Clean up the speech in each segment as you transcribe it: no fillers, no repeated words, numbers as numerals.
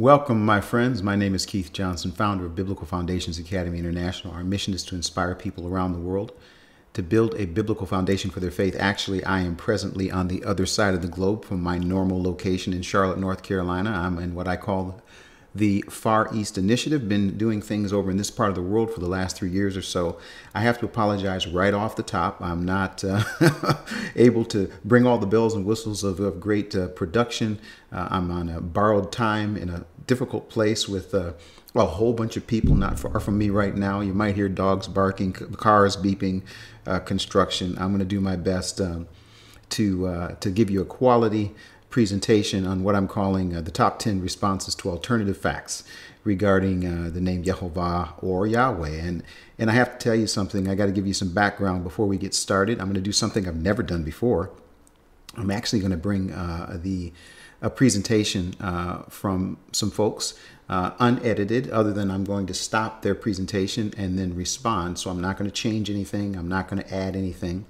Welcome, my friends. My name is Keith Johnson, founder of Biblical Foundations Academy International. Our mission is to inspire people around the world to build a biblical foundation for their faith. Actually, I am presently on the other side of the globe from my normal location in Charlotte, North Carolina. I'm in what I call the Far East Initiative. Been doing things over in this part of the world for the last 3 years or so. I have to apologize right off the top. I'm not able to bring all the bells and whistles of great production. I'm on a borrowed time in a difficult place with a whole bunch of people not far from me right now. You might hear dogs barking, cars beeping, construction. I'm going to do my best to give you a quality presentation on what I'm calling the top 10 responses to alternative facts regarding the name Yehovah or Yahweh. And I have to tell you something. I got to give you some background before we get started. I'm going to do something I've never done before. I'm actually going to bring a presentation from some folks unedited, other than I'm going to stop their presentation and then respond. So I'm not going to change anything. I'm not going to add anything.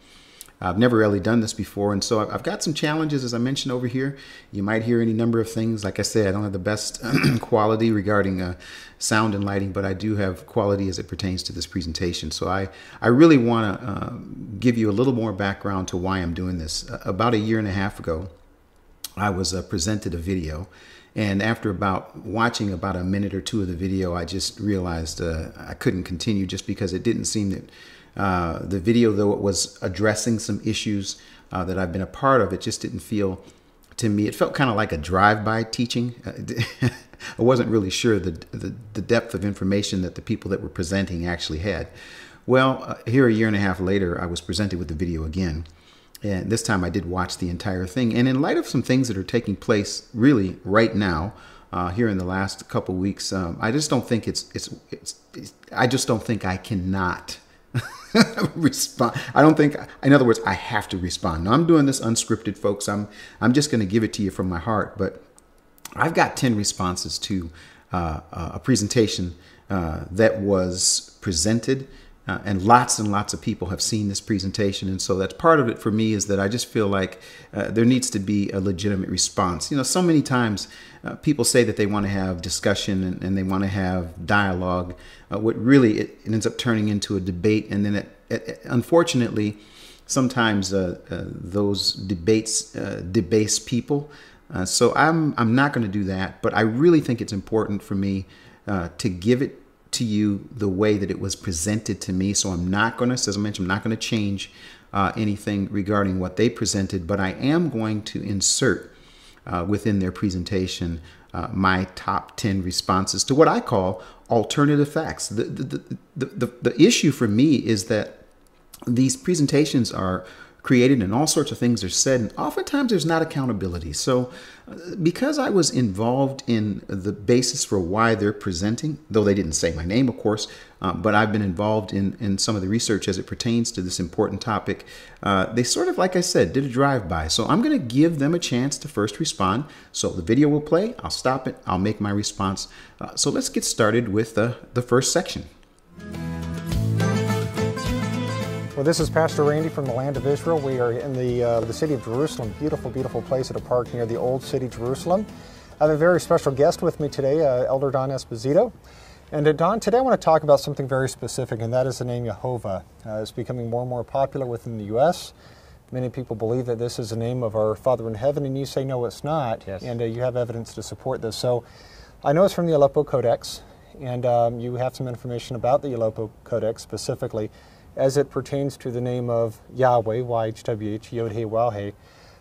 I've never really done this before, and so I've got some challenges, as I mentioned over here. You might hear any number of things. Like I said, I don't have the best quality regarding sound and lighting, but I do have quality as it pertains to this presentation. So I really want to give you a little more background to why I'm doing this. About a year and a half ago, I was presented a video, and after watching about a minute or two of the video, I just realized I couldn't continue, just because it didn't seem that the video, though it was addressing some issues that I've been a part of, it just didn't feel, to me, it felt kind of like a drive-by teaching. I wasn't really sure the depth of information that the people that were presenting actually had. Well, here a year and a half later, I was presented with the video again. And this time I did watch the entire thing. And in light of some things that are taking place really right now, here in the last couple of weeks, I just don't think I just don't think I cannot respond. I don't think, in other words, I have to respond. Now, I'm doing this unscripted, folks. I'm just going to give it to you from my heart. But I've got 10 responses to a presentation that was presented. And lots of people have seen this presentation. And so that's part of it for me, is that I just feel like there needs to be a legitimate response. You know, so many times people say that they want to have discussion and they want to have dialogue. What really it ends up turning into a debate. And then unfortunately, sometimes those debates debase people. So I'm not going to do that. But I really think it's important for me to give it to you the way that it was presented to me. So I'm not going to, as I mentioned, I'm not going to change anything regarding what they presented, but I am going to insert within their presentation my top 10 responses to what I call alternative facts. The issue for me is that these presentations are created and all sorts of things are said, and oftentimes there's not accountability. So because I was involved in the basis for why they're presenting, though they didn't say my name, of course, but I've been involved in some of the research as it pertains to this important topic, they sort of, like I said, did a drive-by. So I'm going to give them a chance to first respond. So the video will play, I'll stop it, I'll make my response. So let's get started with the first section. Well, this is Pastor Randy from the land of Israel. We are in the city of Jerusalem. Beautiful, beautiful place at a park near the old city, Jerusalem. I have a very special guest with me today, Elder Don Esposito. And Don, today I want to talk about something very specific, and that is the name Yehovah. It's becoming more and more popular within the U.S. Many people believe that this is the name of our Father in heaven, and you say, no, it's not. Yes. And you have evidence to support this. So I know it's from the Aleppo Codex, and you have some information about the Aleppo Codex specifically, as it pertains to the name of Yahweh, YHWH, Yod-Heh-Waw-Heh.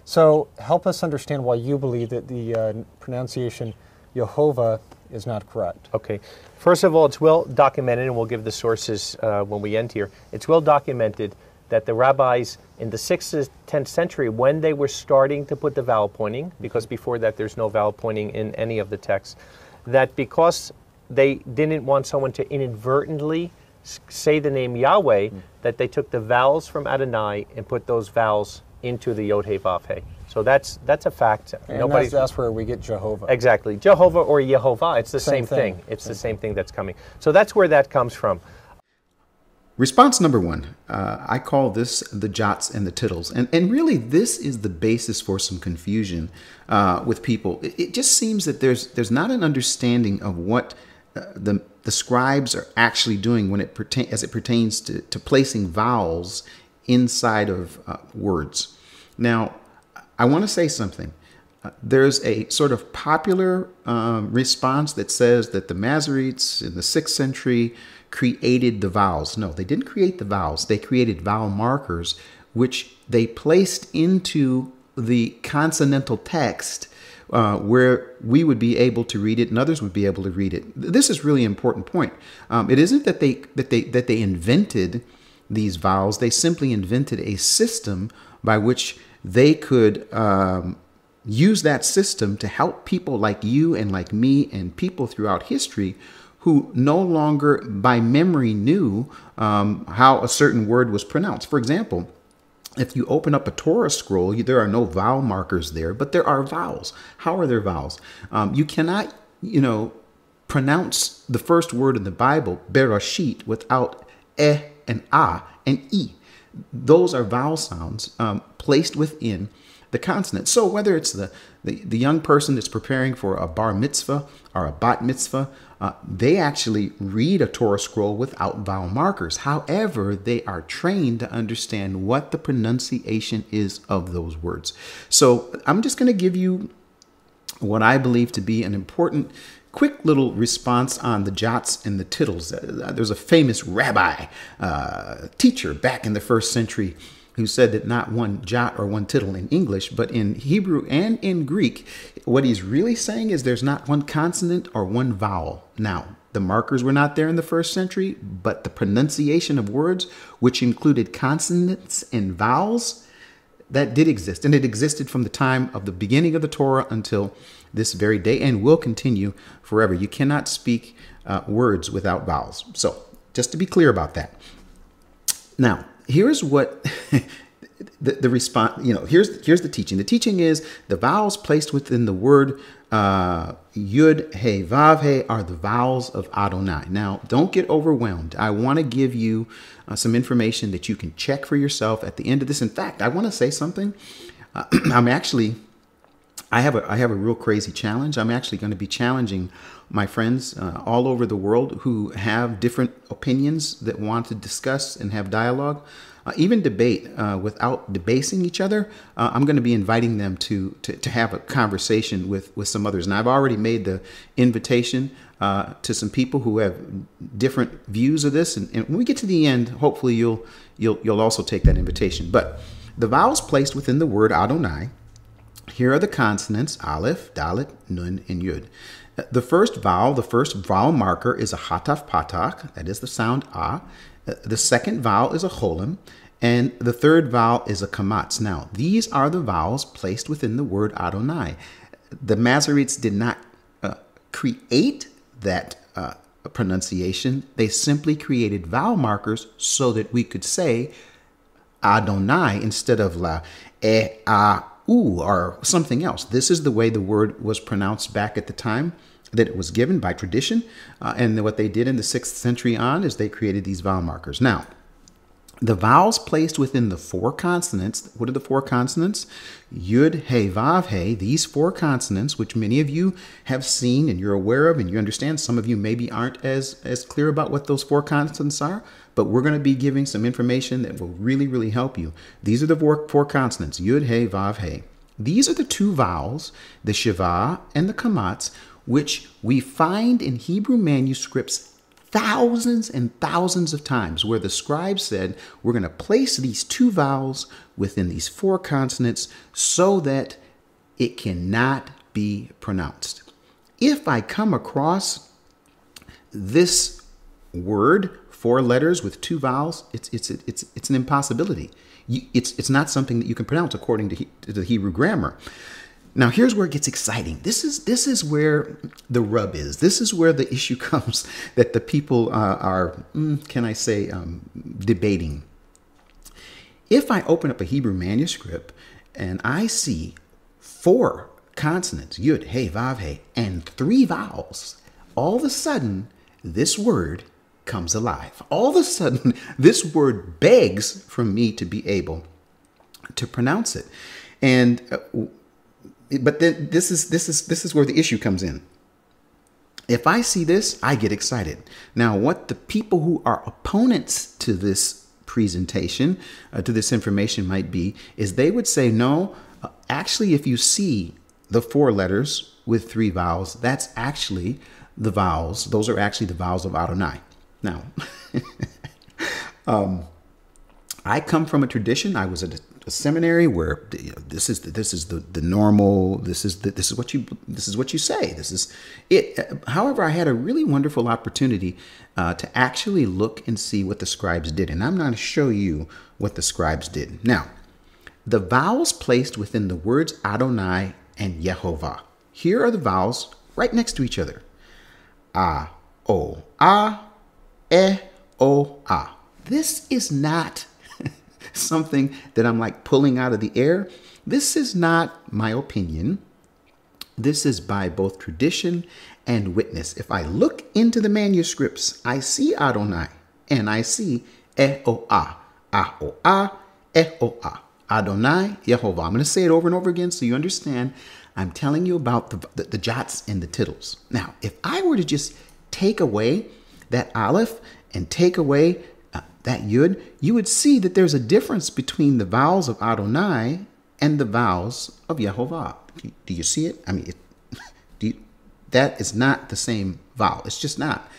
So help us understand why you believe that the pronunciation Yehovah is not correct. Okay. First of all, it's well documented, and we'll give the sources when we end here. It's well documented that the rabbis in the 6th to 10th century, when they were starting to put the vowel pointing, because before that there's no vowel pointing in any of the texts, that because they didn't want someone to inadvertently say the name Yahweh, that they took the vowels from Adonai and put those vowels into the Yod-Heh-Vav-Heh. So that's a fact. And that's where we get Jehovah. Exactly. Jehovah or Yehovah, it's the same thing. It's the same thing that's coming. So that's where that comes from. Response number one, I call this the jots and the tittles. And really, this is the basis for some confusion with people. It just seems that there's not an understanding of what the scribes are actually doing when as it pertains to placing vowels inside of words. Now, I want to say something. There's a sort of popular response that says that the Masoretes in the 6th century created the vowels. No, they didn't create the vowels. They created vowel markers, which they placed into the consonantal text where we would be able to read it and others would be able to read it. This is really important point. It isn't that they invented these vowels. They simply invented a system by which they could use that system to help people like you and like me and people throughout history who no longer by memory knew how a certain word was pronounced. For example, if you open up a Torah scroll, there are no vowel markers there, but there are vowels. How are there vowels? You cannot, pronounce the first word in the Bible, Bereshit, without and and e. Those are vowel sounds placed within the consonant. So whether it's the young person that's preparing for a bar mitzvah or a bat mitzvah, they actually read a Torah scroll without vowel markers. However, they are trained to understand what the pronunciation is of those words. So I'm just going to give you what I believe to be an important quick little response on the jots and the tittles. There's a famous rabbi, teacher back in the 1st century who said that not one jot or one tittle in English, but in Hebrew and in Greek, what he's really saying is there's not one consonant or one vowel. Now, the markers were not there in the 1st century, but the pronunciation of words, which included consonants and vowels, that did exist. And it existed from the time of the beginning of the Torah until this very day and will continue forever. You cannot speak words without vowels. So just to be clear about that. Now, here's what the response, here's the teaching. The teaching is the vowels placed within the word Yud, He, Vav, He are the vowels of Adonai. Now, don't get overwhelmed. I want to give you some information that you can check for yourself at the end of this. In fact, I want to say something. I have a real crazy challenge. I'm actually going to be challenging my friends all over the world who have different opinions that want to discuss and have dialogue, even debate without debasing each other. I'm going to be inviting them to have a conversation with some others. And I've already made the invitation to some people who have different views of this. And when we get to the end, hopefully you'll also take that invitation. But the vowels placed within the word Adonai, here are the consonants, Aleph, Dalet, Nun, and Yud. The first vowel marker is a Hataf Patach, that is the sound A. The second vowel is a Cholim, and the third vowel is a Kamatz. Now, these are the vowels placed within the word Adonai. The Masoretes did not create that pronunciation. They simply created vowel markers so that we could say Adonai instead of la, a, u, or something else. This is the way the word was pronounced back at the time that it was given by tradition. And what they did in the 6th century on is they created these vowel markers. Now, the vowels placed within the 4 consonants, what are the 4 consonants? Yud, He, Vav, He, these 4 consonants, which many of you have seen and you're aware of and you understand. Some of you maybe aren't as clear about what those 4 consonants are, but we're going to be giving some information that will really, really help you. These are the 4 consonants, Yud, He, Vav, He. These are the 2 vowels, the Shiva and the Kamatz, which we find in Hebrew manuscripts thousands and thousands of times where the scribe said, we're going to place these 2 vowels within these 4 consonants so that it cannot be pronounced. If I come across this word, 4 letters with 2 vowels, it's an impossibility. It's not something that you can pronounce according to the Hebrew grammar. Now, here's where it gets exciting. This is where the rub is. This is where the issue comes that the people are, debating. If I open up a Hebrew manuscript and I see 4 consonants, Yud, He, Vav, He, and 3 vowels, all of a sudden, this word comes alive. All of a sudden, this word begs from me to be able to pronounce it. And but then this is where the issue comes in. If I see this, I get excited. Now, what the people who are opponents to this presentation, to this information might be, is they would say, no, actually, if you see the 4 letters with 3 vowels, that's actually the vowels. Those are actually the vowels of Adonai. Now, I come from a tradition. I was at a seminary where this is the normal. This is what you say. This is it. However, I had a really wonderful opportunity to actually look and see what the scribes did, and I'm going to show you what the scribes did. Now, the vowels placed within the words Adonai and Yehovah. Here are the vowels right next to each other. A, O, A, E, O, A. This is not something that I'm like pulling out of the air. This is not my opinion. This is by both tradition and witness. If I look into the manuscripts, I see Adonai and I see E-O-A. A-O-A, E-O-A. Adonai, Yehovah. I'm going to say it over and over again so you understand. I'm telling you about the jots and the tittles. Now, if I were to just take away that aleph and take away that yud, you would see that there's a difference between the vowels of Adonai and the vowels of Yehovah. Do you see it? I mean, that is not the same vowel. It's just not.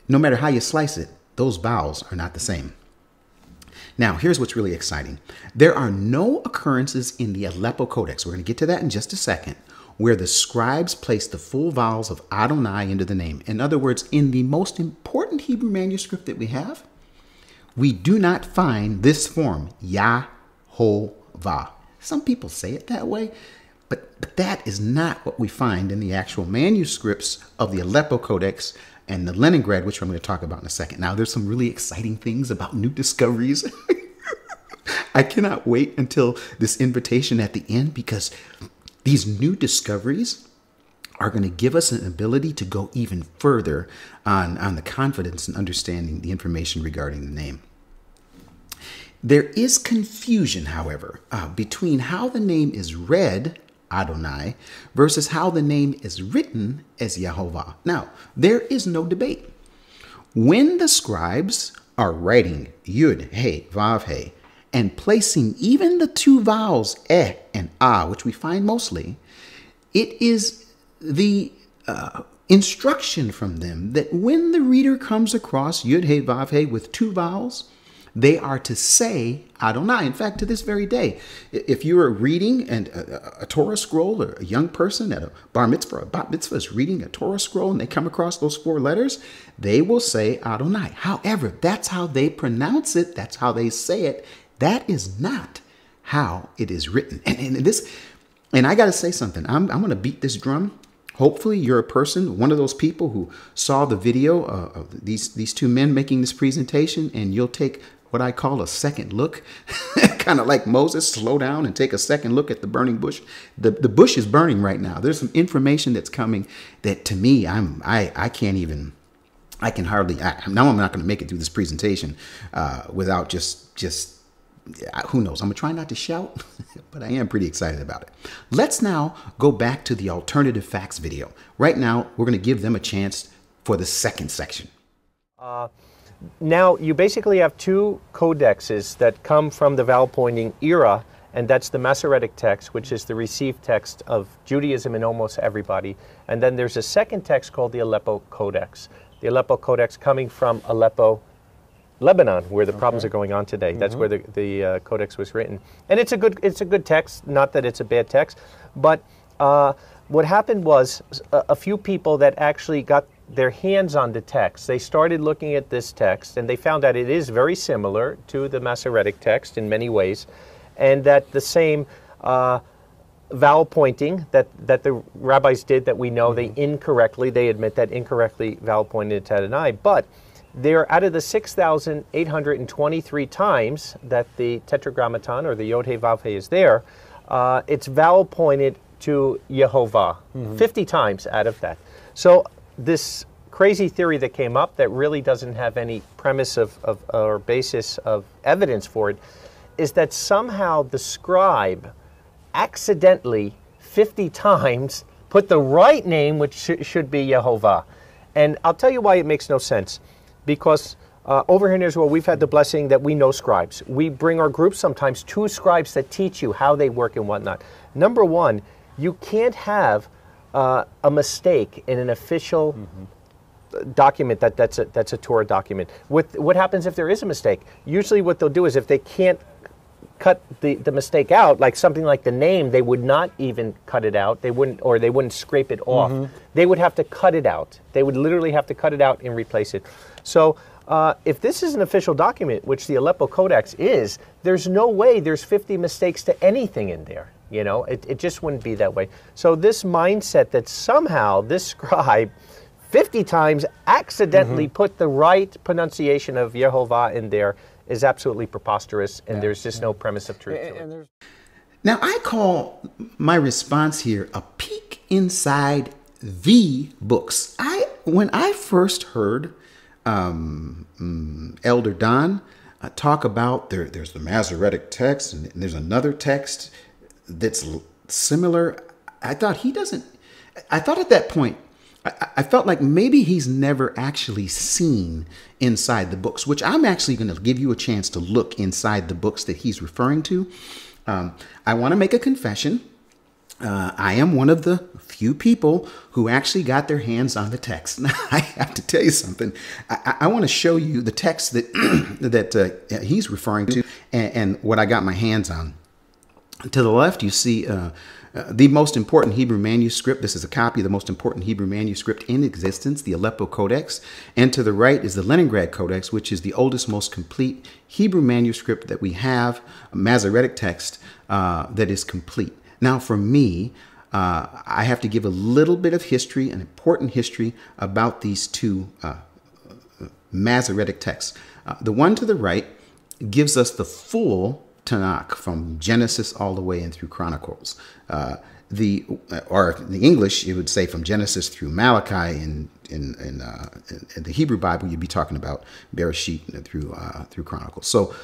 No matter how you slice it, those vowels are not the same. Now, here's what's really exciting. There are no occurrences in the Aleppo Codex, we're going to get to that in just a second, where the scribes place the full vowels of Adonai into the name. In other words, in the most important Hebrew manuscript that we have, we do not find this form, Yahovah. Some people say it that way, but that is not what we find in the actual manuscripts of the Aleppo Codex and the Leningrad, which I'm going to talk about in a second. Now, there's some really exciting things about new discoveries. I cannot wait until this invitation at the end, because these new discoveries are going to give us an ability to go even further on the confidence and understanding the information regarding the name. There is confusion, however, between how the name is read, Adonai, versus how the name is written as Yehovah. Now, there is no debate. When the scribes are writing Yud, He, Vav, He, and placing even the 2 vowels, E and A, which we find mostly, it is the instruction from them that when the reader comes across Yud, He, Vav, He with 2 vowels, they are to say Adonai. In fact, to this very day, if you are reading a Torah scroll, or a young person at a bar mitzvah or a bat mitzvah is reading a Torah scroll and they come across those 4 letters, they will say Adonai. However, that's how they pronounce it. That's how they say it. That is not how it is written. And I got to say something. I'm going to beat this drum. Hopefully you're a person, one of those people who saw the video of these 2 men making this presentation, and you'll take what I call a second look, kind of like Moses, slow down and take a second look at the burning bush. The bush is burning right now. There's some information that's coming that to me, now I'm not going to make it through this presentation without just who knows? I'm going to try not to shout, but I am pretty excited about it. Let's now go back to the alternative facts video. Right now, we're going to give them a chance for the second section. Now, you basically have 2 codexes that come from the vowel pointing era, and that's the Masoretic text, which is the received text of Judaism and almost everybody. And then there's a second text called the Aleppo Codex. The Aleppo Codex coming from Aleppo, Lebanon, where the problems are going on today. That's where the codex was written, and it's a good text. Not that it's a bad text, but what happened was a few people that actually got their hands on the text. They started looking at this text, and they found that it is very similar to the Masoretic text in many ways, and that the same vowel pointing that the rabbis did, that we know they admit that incorrectly vowel pointed to Adonai, but they're out of the 6,823 times that the Tetragrammaton or the Yod He Vav He is there, it's vowel pointed to Yehovah 50 times out of that. So this crazy theory that came up that really doesn't have any premise of or basis of evidence for it, is that somehow the scribe accidentally 50 times put the right name, which should be Yehovah. And I'll tell you why it makes no sense. Because over here in Israel, we've had the blessing that we know scribes. We bring our groups sometimes to scribes that teach you how they work and whatnot. Number one, you can't have a mistake in an official document that's a Torah document. What happens if there is a mistake? Usually what they'll do is if they can't cut the mistake out, like something like the name, they would not even cut it out. They wouldn't scrape it off. They would have to cut it out. They would literally have to cut it out and replace it. So if this is an official document, which the Aleppo Codex is, there's no way there's 50 mistakes to anything in there. You know, it just wouldn't be that way. So this mindset that somehow this scribe 50 times accidentally put the right pronunciation of Yehovah in there is absolutely preposterous, and there's just no premise of truth to it. Now, I call my response here a peek inside the books. When I first heard Elder Don talk about there's the Masoretic text and there's another text that's similar, I thought at that point, I felt like maybe he's never actually seen inside the books, which I'm actually going to give you a chance to look inside the books that he's referring to. I want to make a confession. I am one of the few people who actually got their hands on the text. Now, I have to tell you something. I want to show you the text that that he's referring to and what I got my hands on. To the left, you see the most important Hebrew manuscript. This is a copy of the most important Hebrew manuscript in existence, the Aleppo Codex. And to the right is the Leningrad Codex, which is the oldest, most complete Hebrew manuscript that we have, a Masoretic text that is complete. Now, for me, I have to give a little bit of history, an important history about these two Masoretic texts. The one to the right gives us the full Tanakh from Genesis all the way in through Chronicles. Or the English, it would say from Genesis through Malachi. In the Hebrew Bible, you'd be talking about Bereshit through Chronicles. So,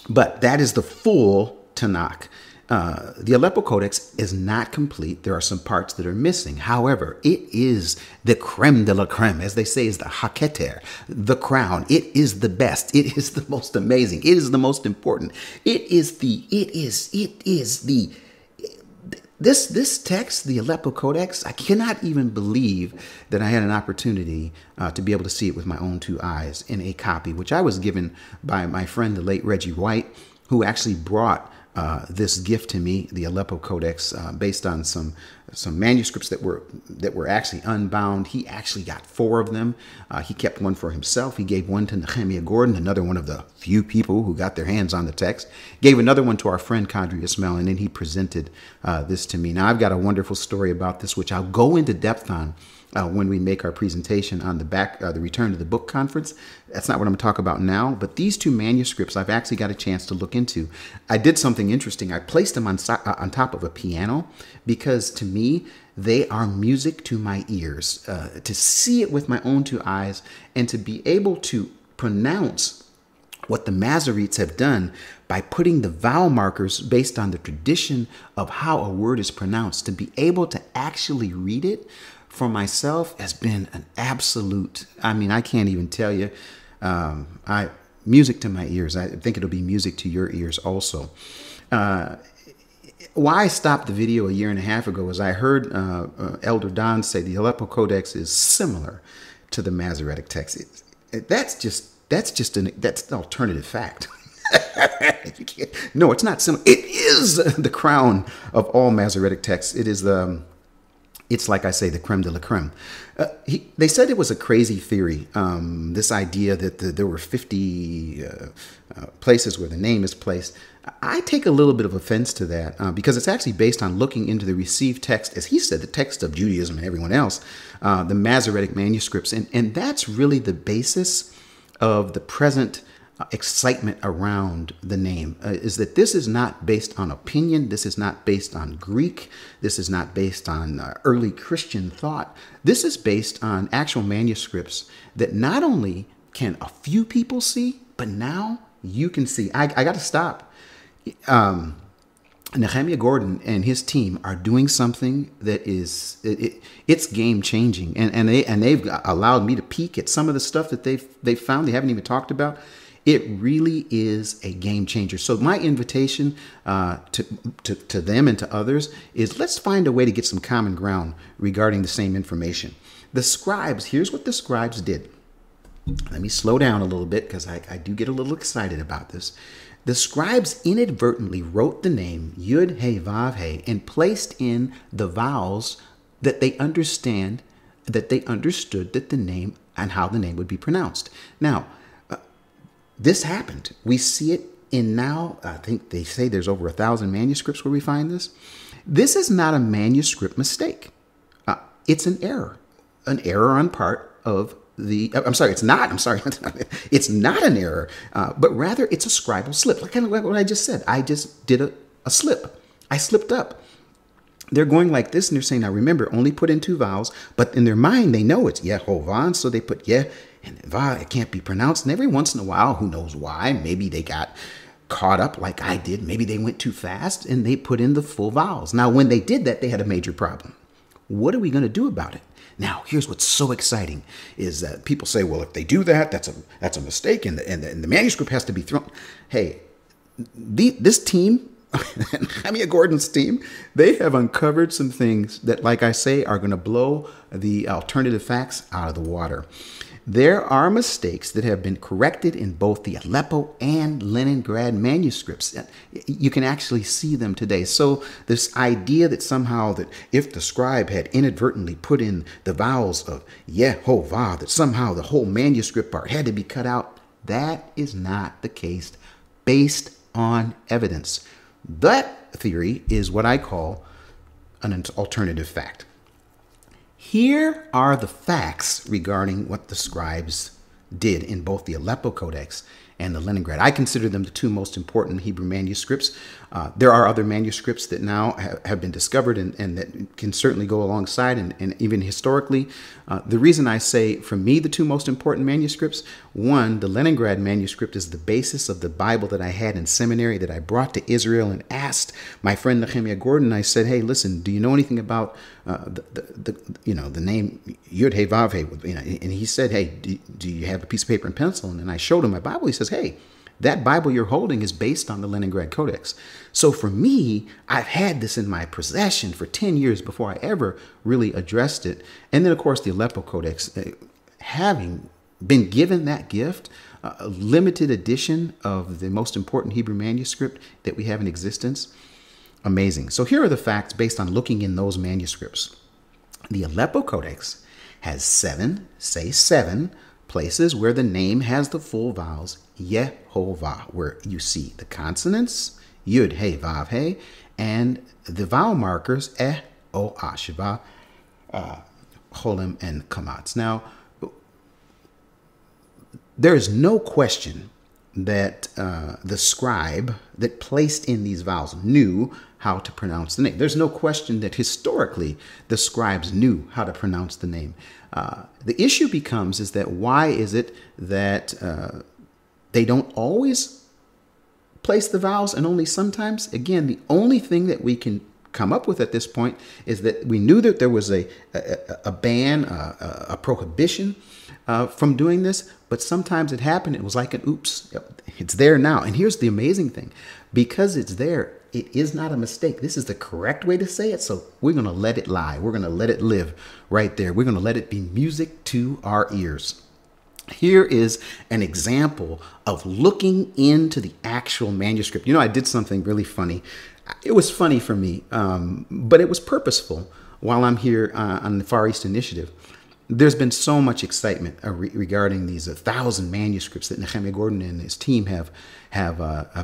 but that is the full Tanakh. The Aleppo Codex is not complete. There are some parts that are missing. However, it is the creme de la creme, as they say, is the haketer, the crown. It is the best. It is the most amazing. It is the most important. This text, the Aleppo Codex, I cannot even believe that I had an opportunity to be able to see it with my own two eyes in a copy, which I was given by my friend, the late Reggie White, who actually brought this gift to me, the Aleppo Codex, based on some manuscripts that were actually unbound. He actually got 4 of them. He kept one for himself. He gave one to Nehemiah Gordon, another one of the few people who got their hands on the text. Gave another one to our friend Kadri Ismail, and then he presented this to me. Now, I've got a wonderful story about this, which I'll go into depth on when we make our presentation on the Return to the Book conference. That's not what I'm going to talk about now, but these 2 manuscripts I've actually got a chance to look into. I did something interesting. I placed them on top of a piano because to me, they are music to my ears. To see it with my own 2 eyes and to be able to pronounce what the Masoretes have done by putting the vowel markers based on the tradition of how a word is pronounced, to be able to actually read it for myself has been an absolute, I mean, I can't even tell you, music to my ears. I think it'll be music to your ears also. Why I stopped the video a year and a half ago is I heard Elder Don say the Aleppo Codex is similar to the Masoretic text. That's an alternative fact. No, it's not similar. It is the crown of all Masoretic texts. It is it's like I say, the creme de la creme. They said it was a crazy theory, this idea that there were 50 places where the name is placed. I take a little bit of offense to that because it's actually based on looking into the received text, as he said, the text of Judaism and everyone else, the Masoretic manuscripts. And that's really the basis of the present excitement around the name is that this is not based on opinion. This is not based on Greek. This is not based on early Christian thought. This is based on actual manuscripts that not only can a few people see, but now you can see. I got to stop. Nehemiah Gordon and his team are doing something that is it's game changing, and they've allowed me to peek at some of the stuff that they've found they haven't even talked about. It really is a game changer. So my invitation to them and to others is, let's find a way to get some common ground regarding the same information. The scribes, here's what the scribes did. Let me slow down a little bit because I do get a little excited about this. The scribes inadvertently wrote the name Yud He Vav He and placed in the vowels that they understood that the name and how the name would be pronounced. Now, this happened. We see it in now, I think they say there's over 1,000 manuscripts where we find this. This is not a manuscript mistake. It's an error on part of it's not an error, but rather it's a scribal slip. Like kind of what I just said. I just did a slip. I slipped up. They're going like this, and they're saying, now remember, only put in 2 vowels, but in their mind, they know it's Yehovah, so they put Yeh and Va. It can't be pronounced. And every once in a while, who knows why, maybe they got caught up like I did. Maybe they went too fast, and they put in the full vowels. Now, when they did that, they had a major problem. What are we going to do about it? Now, here's what's so exciting is that people say, well, if they do that, that's a mistake, and the manuscript has to be thrown. Hey, this team, Nehemiah Gordon's team, they have uncovered some things that, like I say, are going to blow the alternative facts out of the water. There are mistakes that have been corrected in both the Aleppo and Leningrad manuscripts. You can actually see them today. So this idea that somehow that if the scribe had inadvertently put in the vowels of Yehovah, that somehow the whole manuscript part had to be cut out, that is not the case based on evidence. That theory is what I call an alternative fact. Here are the facts regarding what the scribes did in both the Aleppo Codex and the Leningrad. I consider them the 2 most important Hebrew manuscripts. There are other manuscripts that now have been discovered and that can certainly go alongside, and even historically. The reason I say, for me, the 2 most important manuscripts, one, the Leningrad manuscript is the basis of the Bible that I had in seminary that I brought to Israel and asked my friend Nehemiah Gordon. I said, hey, listen, do you know anything about the name Yud He Vav He? And he said, hey, do you have a piece of paper and pencil? And I showed him my Bible. He says, hey, that Bible you're holding is based on the Leningrad Codex. So for me, I've had this in my possession for 10 years before I ever really addressed it. And then, of course, the Aleppo Codex, having been given that gift, a limited edition of the most important Hebrew manuscript that we have in existence. Amazing. So here are the facts based on looking in those manuscripts. The Aleppo Codex has 7 places where the name has the full vowels Yehovah, where you see the consonants Yud He Vav He and the vowel markers O Shiva, Cholim, and Kamatz. Now, there is no question that the scribe that placed in these vowels knew how to pronounce the name. There's no question that historically the scribes knew how to pronounce the name. The issue becomes is that why is it that they don't always place the vowels and only sometimes? Again, the only thing that we can come up with at this point is that we knew that there was a ban, a prohibition from doing this, but sometimes it happened. It was like an oops, it's there now. And here's the amazing thing. Because it's there, it is not a mistake. This is the correct way to say it. So we're going to let it lie. We're going to let it live right there. We're going to let it be music to our ears. Here is an example of looking into the actual manuscript. You know, I did something really funny. It was funny for me, but it was purposeful while I'm here on the Far East Initiative. There's been so much excitement regarding these 1,000 manuscripts that Nehemiah Gordon and his team have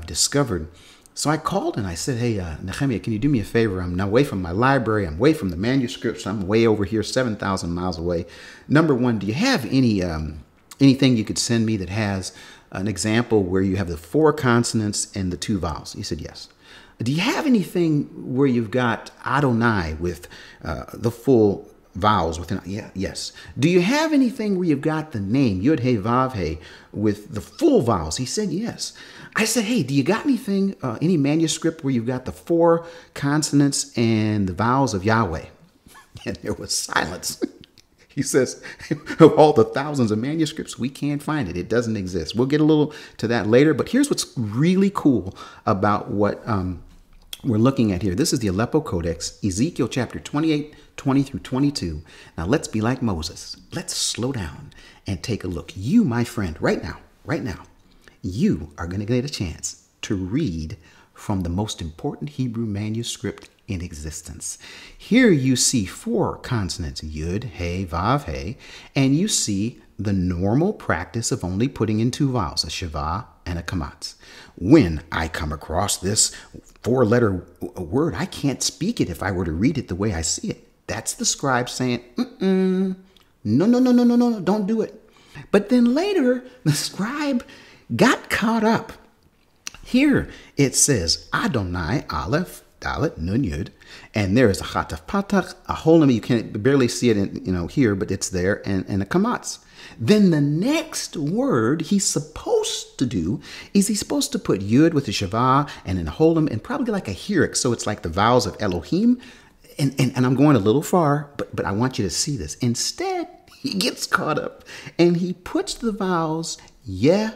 discovered. So I called and I said, hey, Nehemiah, can you do me a favor? I'm now away from my library. I'm away from the manuscripts. I'm way over here, 7,000 miles away. Number one, do you have anything you could send me that has an example where you have the 4 consonants and the 2 vowels? He said, yes. Do you have anything where you've got Adonai with the full vowels within? Yeah, yes. Do you have anything where you've got the name Yud He Vav He with the full vowels? He said, yes. I said, hey, do you got anything, any manuscript where you've got the 4 consonants and the vowels of Yahweh? And there was silence. He says, of all the thousands of manuscripts, we can't find it. It doesn't exist. We'll get a little to that later. But here's what's really cool about what we're looking at here. This is the Aleppo Codex, Ezekiel chapter 28, 20 through 22. Now, let's be like Moses. Let's slow down and take a look. You, my friend, right now, you are going to get a chance to read from the most important Hebrew manuscript in existence. Here you see 4 consonants, Yud, He, Vav, He, and you see the normal practice of only putting in 2 vowels, a Sheva and a Kamatz. When I come across this 4-letter word, I can't speak it if I were to read it the way I see it. That's the scribe saying, no, don't do it. But then later, the scribe got caught up. Here it says Adonai, Aleph, Dalet, Nun, Yud, and there is a Chataf Patach, a Holim. You can't barely see it in, here, but it's there, and a Kamatz. Then the next word he's supposed to do is he's supposed to put Yud with a Shavah and an Holim and probably like a Hirik, so it's like the vowels of Elohim. And I'm going a little far, but I want you to see this. Instead, he gets caught up and he puts the vowels Yehovah.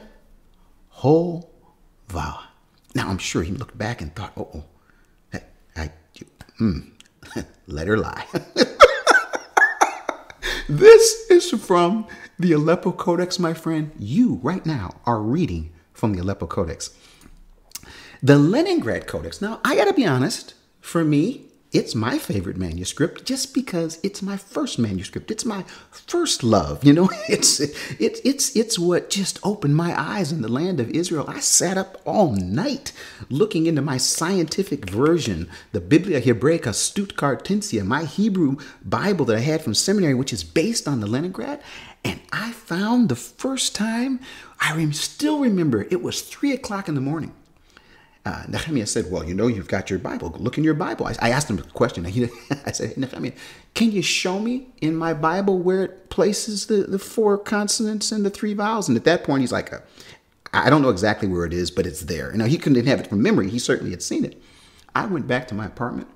Now, I'm sure he looked back and thought, let her lie. This is from the Aleppo Codex, my friend. You, right now, are reading from the Aleppo Codex. The Leningrad Codex. Now, I got to be honest, for me, it's my favorite manuscript just because it's my first manuscript. It's my first love. It's what just opened my eyes in the land of Israel. I sat up all night looking into my scientific version, the Biblia Hebraica Stuttgartensia, my Hebrew Bible that I had from seminary, which is based on the Leningrad. And I found the first time, I still remember, it was 3 o'clock in the morning. Nehemiah said, well, you've got your Bible. Look in your Bible. I asked him a question. I said, hey, Nehemiah, can you show me in my Bible where it places the 4 consonants and the 3 vowels? And at that point, he's like, I don't know exactly where it is, but it's there. He couldn't have it from memory. He certainly had seen it. I went back to my apartment.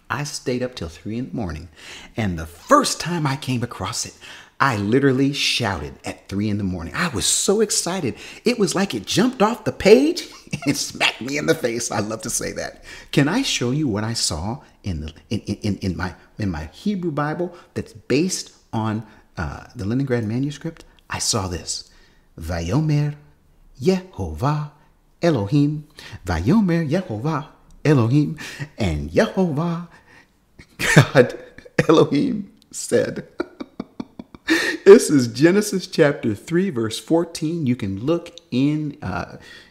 I stayed up till 3 in the morning. And the first time I came across it, I literally shouted at 3 in the morning. I was so excited. It was like it jumped off the page and smacked me in the face. I love to say that. Can I show you what I saw in my Hebrew Bible that's based on the Leningrad manuscript? I saw this. Vayomer Yehovah Elohim. Vayomer Yehovah Elohim. And Yehovah God Elohim said. This is Genesis chapter 3, verse 14. You can look in,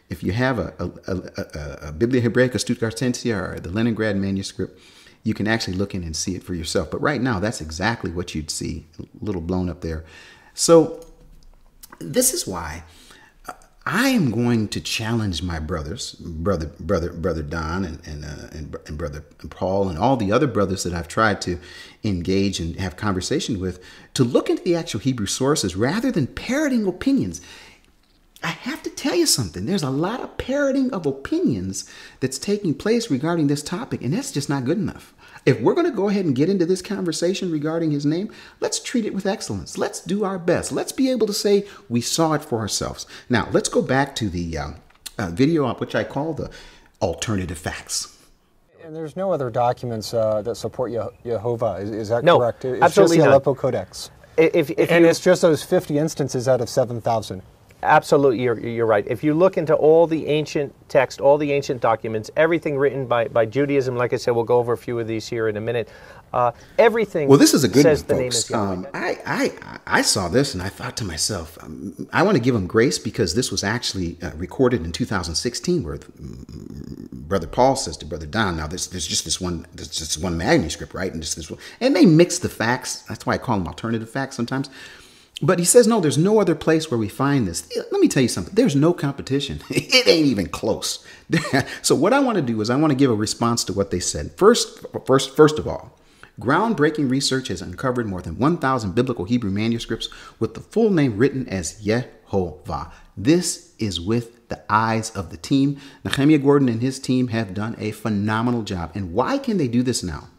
if you have a Biblia Hebraica Stuttgartensia or the Leningrad manuscript, you can actually look in and see it for yourself. But right now, that's exactly what you'd see, a little blown up there. So this is why I am going to challenge my brothers, brother Don and brother Paul and all the other brothers that I've tried to engage and have conversation with to look into the actual Hebrew sources rather than parroting opinions. I have to tell you something. There's a lot of parroting of opinions that's taking place regarding this topic, and that's just not good enough. If we're going to go ahead and get into this conversation regarding his name, let's treat it with excellence. Let's do our best. Let's be able to say we saw it for ourselves. Now, let's go back to the video, which I call the alternative facts. And there's no other documents that support Yehovah. Is that no, correct? It's absolutely just the not. Aleppo Codex. It's just those 50 instances out of 7,000. Absolutely, you're right. If you look into all the ancient text, all the ancient documents, everything written by Judaism, like I said, we'll go over a few of these here in a minute. Everything. Well, this is a good says one, the folks. name is Yahweh. I saw this and I thought to myself, I want to give him grace because this was actually recorded in 2016, where Brother Paul says to Brother Don, now there's just this one manuscript, right? And just this one, and they mix the facts. That's why I call them alternative facts sometimes. But he says, no, there's no other place where we find this. Let me tell you something. There's no competition. It ain't even close. So what I want to do is I want to give a response to what they said. First of all, groundbreaking research has uncovered more than 1,000 biblical Hebrew manuscripts with the full name written as Yehovah. This is with the eyes of the team. Nehemiah Gordon and his team have done a phenomenal job. And why can they do this now?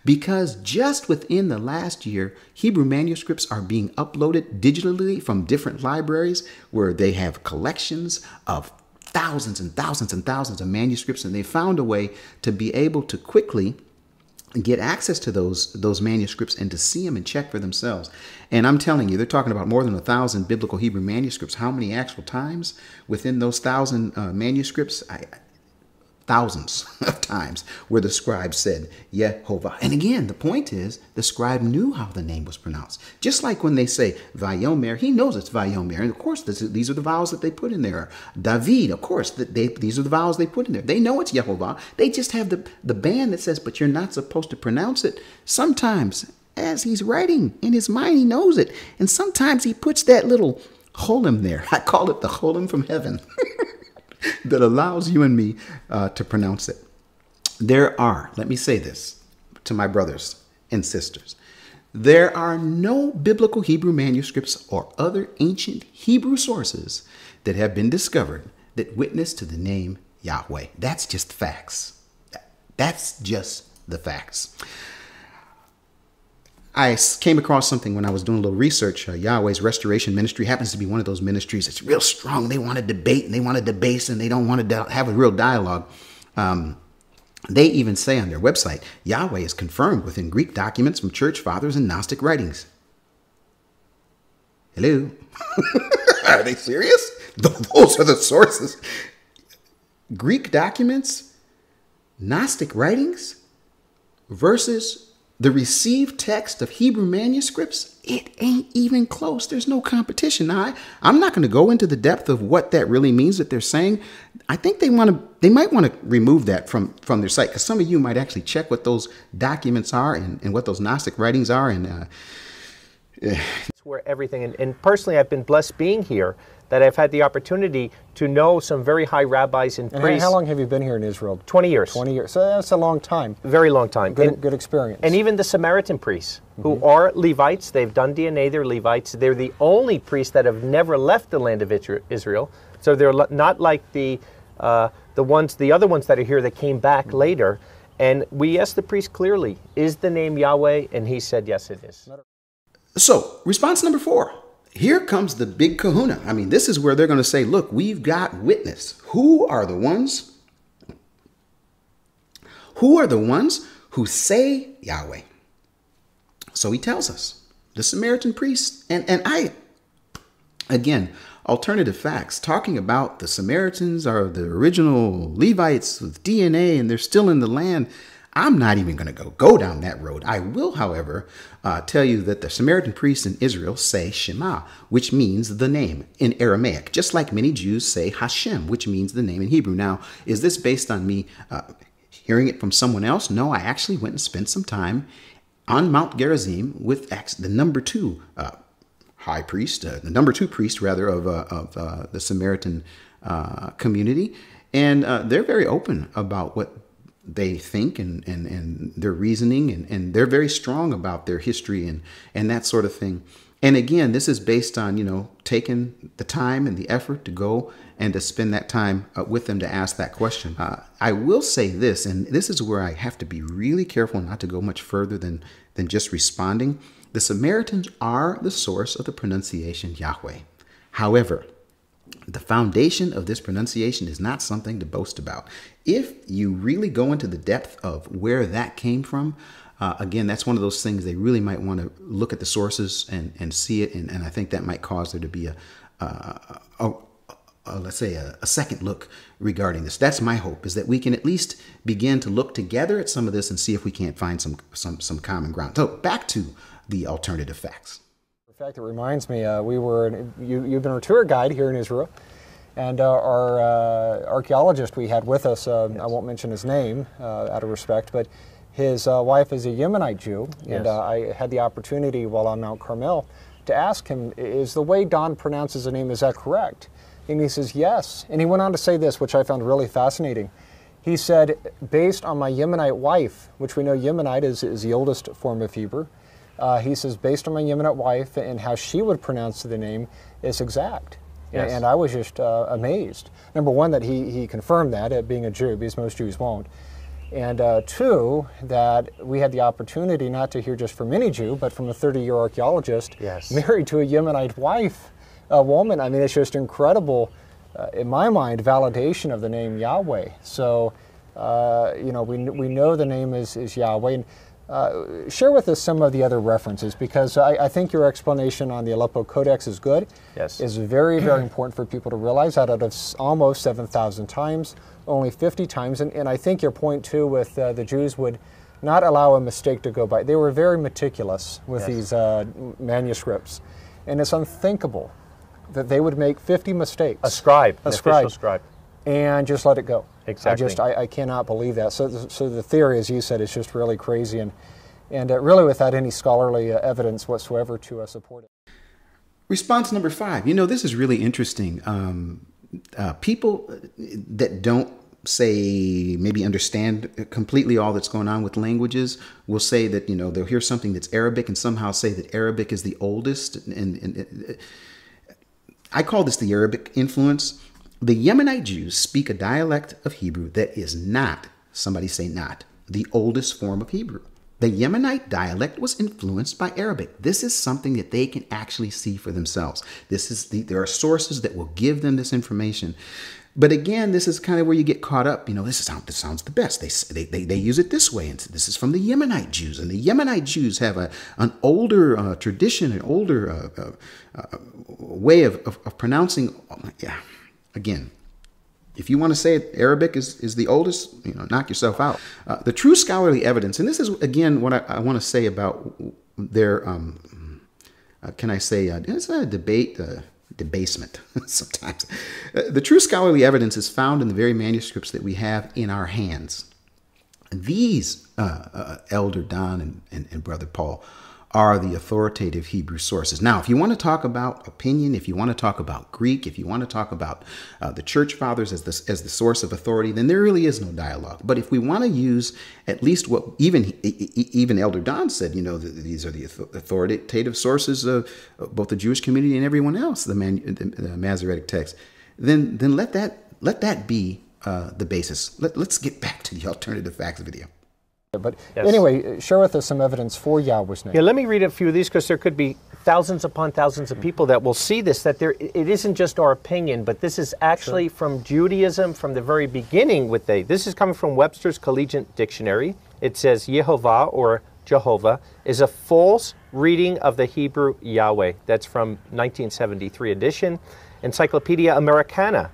Because just within the last year, Hebrew manuscripts are being uploaded digitally from different libraries where they have collections of thousands and thousands and thousands of manuscripts, and they found a way to be able to quickly get access to those manuscripts and to see them and check for themselves. And I'm telling you, they're talking about more than 1,000 biblical Hebrew manuscripts. How many actual times within those 1,000 manuscripts? Thousands of times where the scribe said Yehovah. And again, the point is the scribe knew how the name was pronounced. Just like when they say Vayomer, he knows it's Vayomer. And of course, these are the vowels that they put in there. David, of course, these are the vowels they put in there. They know it's Yehovah. They just have the band that says, but you're not supposed to pronounce it. Sometimes, as he's writing in his mind, he knows it. And sometimes he puts that little cholim there. I call it the cholim from heaven. That allows you and me to pronounce it. There are, let me say this to my brothers and sisters, there are no biblical Hebrew manuscripts or other ancient Hebrew sources that have been discovered that witness to the name Yahweh. That's just facts. That's just the facts. I came across something when I was doing a little research. Yahweh's Restoration Ministry happens to be one of those ministries that's real strong. They want to debate and they want to debase and they don't want to have a real dialogue. They even say on their website, Yahweh is confirmed within Greek documents from church fathers and Gnostic writings. Hello? Are they serious? Those are the sources. Greek documents, Gnostic writings versus the received text of Hebrew manuscripts, it ain't even close. There's no competition. Now, I'm not going to go into the depth of what that really means that they're saying. I think they might want to remove that from their site, because some of you might actually check what those documents are and what those Gnostic writings are. And it's where everything, and personally, I've been blessed being here, that I've had the opportunity to know some very high rabbis and priests. And how long have you been here in Israel? 20 years. 20 years. So that's a long time. Very long time. Good experience. And even the Samaritan priests, who are Levites, they've done DNA, they're Levites. They're the only priests that have never left the land of Israel. So they're not like the other ones that are here that came back later. And we asked the priest clearly, is the name Yahweh? And he said, yes, it is. So, response number 4. Here comes the big kahuna. I mean, this is where they're going to say, look, we've got witness. Who are the ones who say Yahweh? So he tells us, the Samaritan priests, again, alternative facts, talking about the Samaritans are the original Levites with DNA and they're still in the land. I'm not even going to go down that road. I will, however, tell you that the Samaritan priests in Israel say Shema, which means the name in Aramaic, just like many Jews say Hashem, which means the name in Hebrew. Now, is this based on me hearing it from someone else? No, I actually went and spent some time on Mount Gerizim with the number 2 high priest, the number 2 priest, rather, of the Samaritan community. And they're very open about what they think and their reasoning, and they're very strong about their history and that sort of thing. And again, this is based on, taking the time and the effort to go and to spend that time with them to ask that question. I will say this, and this is where I have to be really careful not to go much further than just responding. The Samaritans are the source of the pronunciation Yahweh. However, the foundation of this pronunciation is not something to boast about. If you really go into the depth of where that came from, again, that's one of those things they really might want to look at the sources and see it. And I think that might cause there to be let's say a second look regarding this. That's my hope, is that we can at least begin to look together at some of this and see if we can't find some common ground. So back to the alternative facts. In fact, it reminds me, you've been a tour guide here in Israel, and our archaeologist we had with us, I won't mention his name out of respect, but his wife is a Yemenite Jew, and I had the opportunity while on Mount Carmel to ask him, is the way Don pronounces the name, is that correct? And he says, yes. And he went on to say this, which I found really fascinating. He said, based on my Yemenite wife, which we know Yemenite is the oldest form of Hebrew, he says, based on my Yemenite wife and how she would pronounce the name, is exact. Yes. And I was just amazed. Number one, that he confirmed that, being a Jew, because most Jews won't. And two, that we had the opportunity not to hear just from any Jew, but from a 30-year archaeologist married to a Yemenite wife, a woman. I mean, it's just incredible, in my mind, validation of the name Yahweh. So, you know, we know the name is Yahweh. And, share with us some of the other references, because I think your explanation on the Aleppo Codex is good. Yes. It's very, very important for people to realize that out of almost 7,000 times, only 50 times, and I think your point too with the Jews would not allow a mistake to go by. They were very meticulous with these manuscripts, and it's unthinkable that they would make 50 mistakes. A scribe, an official scribe. And just let it go. Exactly. I cannot believe that. So the theory, as you said, is just really crazy, and really without any scholarly evidence whatsoever to support it. Response number 5. You know, this is really interesting. People that don't say, maybe understand completely all that's going on with languages will say that, you know, they'll hear something that's Arabic and somehow say that Arabic is the oldest. And I call this the Arabic influence. The Yemenite Jews speak a dialect of Hebrew that is not, somebody say not, the oldest form of Hebrew. The Yemenite dialect was influenced by Arabic. This is something that they can actually see for themselves. There are sources that will give them this information. But again, this is kind of where you get caught up. You know, this sounds the best. They use it this way. And this is from the Yemenite Jews. And the Yemenite Jews have an older tradition, an older way of pronouncing. Yeah, again, if you want to say it, Arabic is the oldest, you know, knock yourself out. The true scholarly evidence, and this is, again, what I want to say about their, can I say, it's a debasement sometimes. The true scholarly evidence is found in the very manuscripts that we have in our hands. These, Elder Don and Brother Paul, are the authoritative Hebrew sources. Now, if you want to talk about opinion, if you want to talk about Greek, if you want to talk about the church fathers as the source of authority, then there really is no dialogue. But if we want to use at least what even Elder Don said, you know, these are the authoritative sources of both the Jewish community and everyone else, the Masoretic text, then let that be the basis. Let's get back to the alternative facts video. But anyway, share with us some evidence for Yahweh's name. Yeah, let me read a few of these, because there could be thousands upon thousands of people that will see this, that it isn't just our opinion, but this is actually from Judaism from the very beginning. This is coming from Webster's Collegiate Dictionary. It says Yehovah, or Jehovah, is a false reading of the Hebrew Yahweh. That's from 1973 edition. Encyclopedia Americana.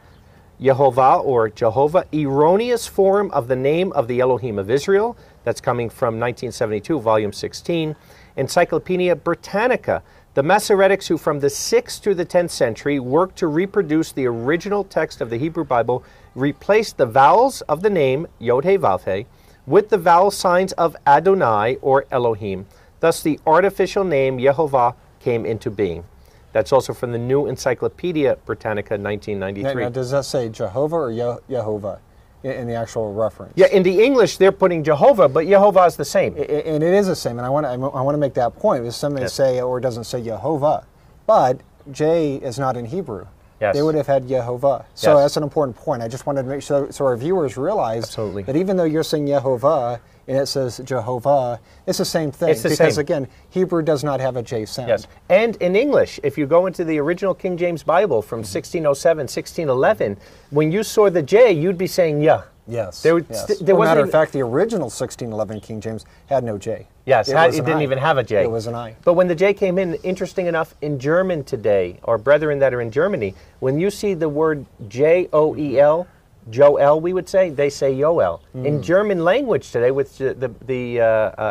Yehovah, or Jehovah, erroneous form of the name of the Elohim of Israel. That's coming from 1972, volume 16. Encyclopedia Britannica. The Masoretics, who from the 6th to the 10th century worked to reproduce the original text of the Hebrew Bible, replaced the vowels of the name Yod-Heh-Vav-Heh with the vowel signs of Adonai, or Elohim. Thus the artificial name Yehovah came into being. That's also from the New Encyclopedia Britannica, 1993. Now, does that say Jehovah or Yehovah in the actual reference? Yeah, in the English, they're putting Jehovah, but Yehovah is the same. And it is the same, and I want to make that point. Because some may say, or it doesn't say Yehovah, but J is not in Hebrew. Yes. They would have had Yehovah. So that's an important point. I just wanted to make sure so our viewers realize that even though you're saying Yehovah and it says Jehovah, it's the same thing. It's the because, same. Again, Hebrew does not have a J sound. Yes. And in English, if you go into the original King James Bible from 1607, 1611, when you saw the J, you'd be saying Yah. Yes. There matter of fact, the original 1611 King James had no J. Yes, it didn't even have a J. It was an I. But when the J came in, interesting enough, in German today, our brethren that are in Germany, when you see the word Joel, Joel, we would say, they say Yoel. In German language today, which the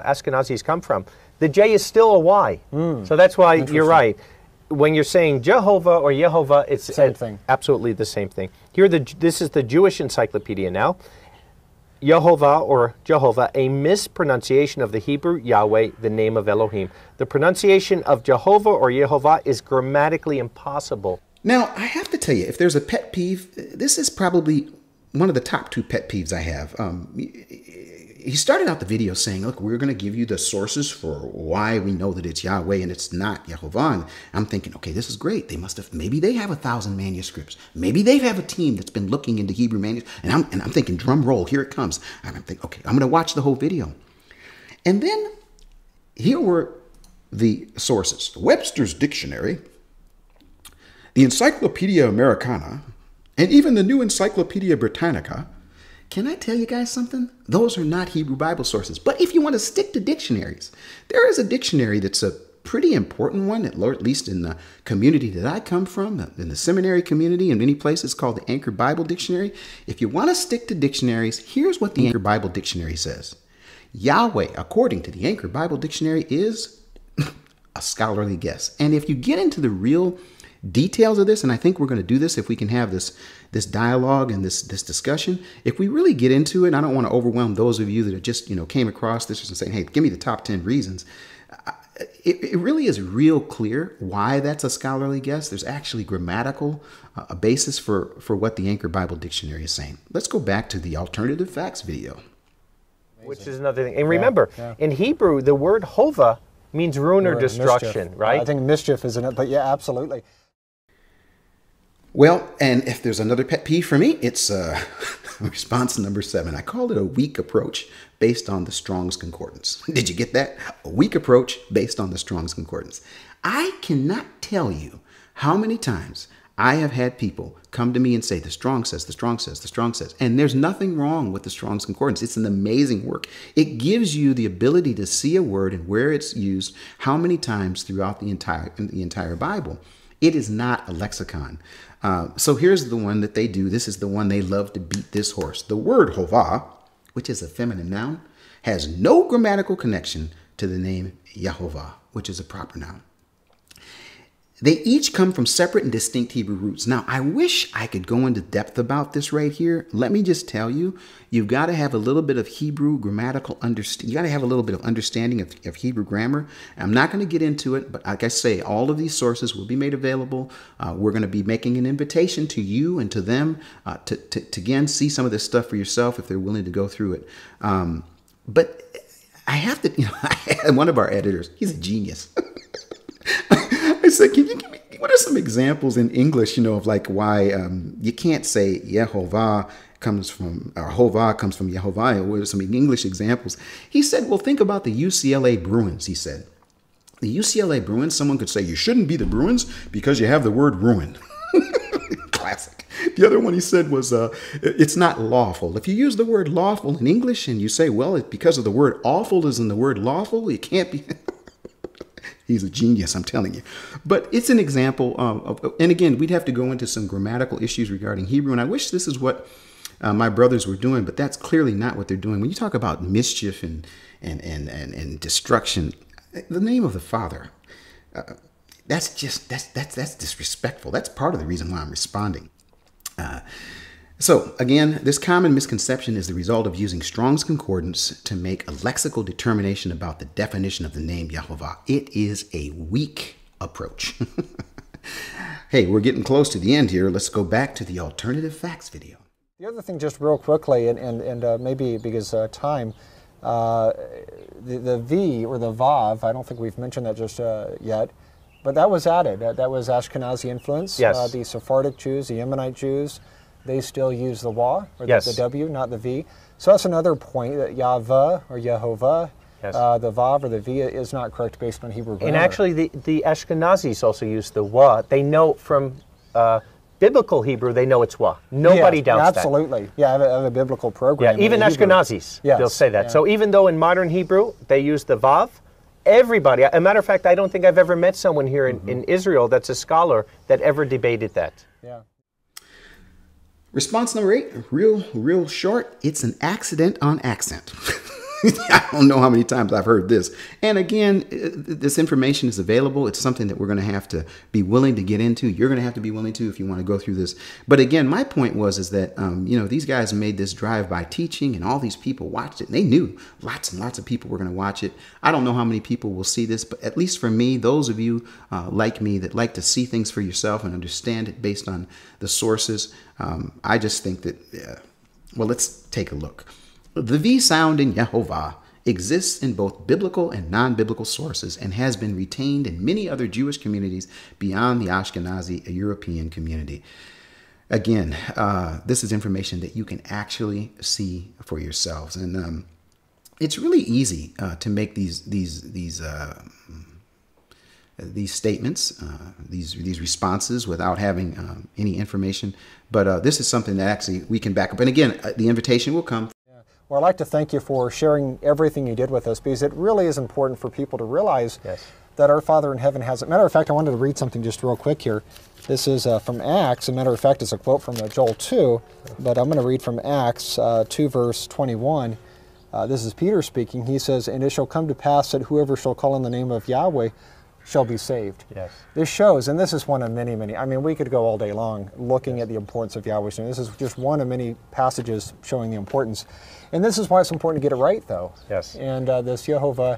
Ashkenazis come from, the J is still a Y. So that's why you're right. When you're saying Jehovah or Yehovah, it's same thing. Absolutely the same thing. This is the Jewish Encyclopedia now. Yehovah or Jehovah a mispronunciation of the Hebrew Yahweh, the name of Elohim. The pronunciation of Jehovah or Yehovah is grammatically impossible. Now, I have to tell you, if there's a pet peeve, this is probably one of the top 2 pet peeves I have. He started out the video saying, look, we're going to give you the sources for why we know that it's Yahweh and it's not Yehovah. And I'm thinking, okay, this is great. They must have, maybe they have 1,000 manuscripts. Maybe they have a team that's been looking into Hebrew manuscripts. And I'm thinking, drum roll, here it comes. And I'm thinking, okay, I'm going to watch the whole video. And then here were the sources. Webster's Dictionary, the Encyclopedia Americana, and even the new Encyclopedia Britannica. Can I tell you guys something? Those are not Hebrew Bible sources. But if you want to stick to dictionaries, there is a dictionary that's a pretty important one, at least in the community that I come from, in the seminary community, in many places called the Anchor Bible Dictionary. If you want to stick to dictionaries, here's what the Anchor Bible Dictionary says. Yahweh, according to the Anchor Bible Dictionary, is a scholarly guess. And if you get into the real details of this, and I think we're going to do this if we can have this dialogue and this discussion. If we really get into it, I don't want to overwhelm those of you that have just came across this and saying, hey, give me the top 10 reasons. It really is real clear why that's a scholarly guess. There's actually grammatical a basis for what the Anchor Bible Dictionary is saying. Let's go back to the alternative facts video. Which is another thing. And remember, in Hebrew, the word hova means ruin or destruction, mischief. right? I think mischief is in it, but yeah, absolutely. Well, and if there's another pet peeve for me, it's response number 7. I called it a weak approach based on the Strong's Concordance. Did you get that? A weak approach based on the Strong's Concordance. I cannot tell you how many times I have had people come to me and say, the Strong says, the Strong says, the Strong says. And there's nothing wrong with the Strong's Concordance. It's an amazing work. It gives you the ability to see a word and where it's used, how many times throughout the entire Bible. It is not a lexicon. So here's the one that they do. This is the one they love to beat this horse. The word Hovah, which is a feminine noun, has no grammatical connection to the name Yehovah, which is a proper noun. They each come from separate and distinct Hebrew roots. Now, I wish I could go into depth about this right here. Let me just tell you, you've got to have a little bit of Hebrew grammatical understanding. You got to have a little bit of understanding of Hebrew grammar. I'm not going to get into it, but like I say, all of these sources will be made available. We're going to be making an invitation to you and to them to again, see some of this stuff for yourself if they're willing to go through it. But I have to, one of our editors, he's a genius. I said, can you give me, what are some examples in English, of like why you can't say Yehovah comes from, or Hovah comes from Yehovah? What are some English examples? He said, well, think about the UCLA Bruins, he said. The UCLA Bruins, someone could say, you shouldn't be the Bruins because you have the word ruin. Classic. The other one he said was, it's not lawful. If you use the word lawful in English and you say, well, it's because of the word awful is in the word lawful, it can't be... He's a genius, I'm telling you. But it's an example of, and again, we'd have to go into some grammatical issues regarding Hebrew. And I wish this is what my brothers were doing, but that's clearly not what they're doing. When you talk about mischief and destruction, the name of the Father, that's disrespectful. That's part of the reason why I'm responding. So again, this common misconception is the result of using Strong's Concordance to make a lexical determination about the definition of the name Yehovah. It is a weak approach. Hey, we're getting close to the end here. Let's go back to the alternative facts video. The other thing, just real quickly, and maybe because time, the V or the Vav, I don't think we've mentioned that just yet, but that was added. That was Ashkenazi influence. Yes. The Sephardic Jews, the Yemenite Jews, they still use the Wa, or the W, not the V. So that's another point, that Yahweh or Yehovah, the Vav or the V is not correct based on Hebrew grammar. And actually the Ashkenazis also use the Wa. They know from biblical Hebrew, they know it's Wa. Nobody doubts that. Absolutely. Yeah, I have a biblical program. Yeah, even Ashkenazis, they'll say that. Yeah. So even though in modern Hebrew they use the Vav, everybody, a matter of fact, I don't think I've ever met someone here in Israel that's a scholar that ever debated that. Yeah. Response number 8, real short. It's an accident on accent. I don't know how many times I've heard this. And again, this information is available. It's something that we're going to have to be willing to get into. You're going to have to be willing to if you want to go through this. But again, my point is that, these guys made this drive-by teaching and all these people watched it. And they knew lots and lots of people were going to watch it. I don't know how many people will see this, but at least for me, those of you like me that like to see things for yourself and understand it based on the sources, I just think that, let's take a look. The V sound in Yehovah exists in both biblical and non-biblical sources and has been retained in many other Jewish communities beyond the Ashkenazi European community. Again, this is information that you can actually see for yourselves, and it's really easy to make these statements, these responses without having any information. But this is something that actually we can back up. And again, the invitation will come. Well, I'd like to thank you for sharing everything you did with us, because it really is important for people to realize that our Father in heaven has it. Matter of fact, I wanted to read something just real quick here. This is from Acts. As a matter of fact, it's a quote from Joel 2, but I'm going to read from Acts 2, verse 21. This is Peter speaking. He says, "And it shall come to pass that whoever shall call on the name of Yahweh shall be saved." Yes. This shows, and this is one of many, many, I mean, we could go all day long looking at the importance of Yahweh's name. This is just one of many passages showing the importance. And this is why it's important to get it right, though. Yes. And this Yehovah,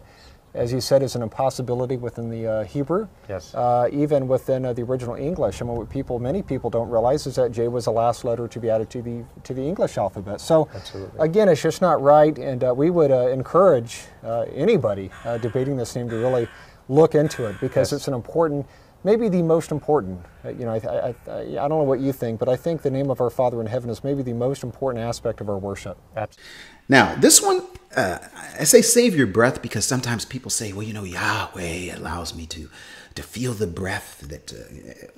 as you said, is an impossibility within the Hebrew. Yes. Even within the original English. And what many people don't realize is that J was the last letter to be added to the English alphabet. So, again, it's just not right. And we would encourage anybody debating this name to really look into it, because it's an important, maybe the most important. I don't know what you think, but I think the name of our Father in heaven is maybe the most important aspect of our worship. Absolutely. Now, this one, I say save your breath, because sometimes people say, well, Yahweh allows me to feel the breath that,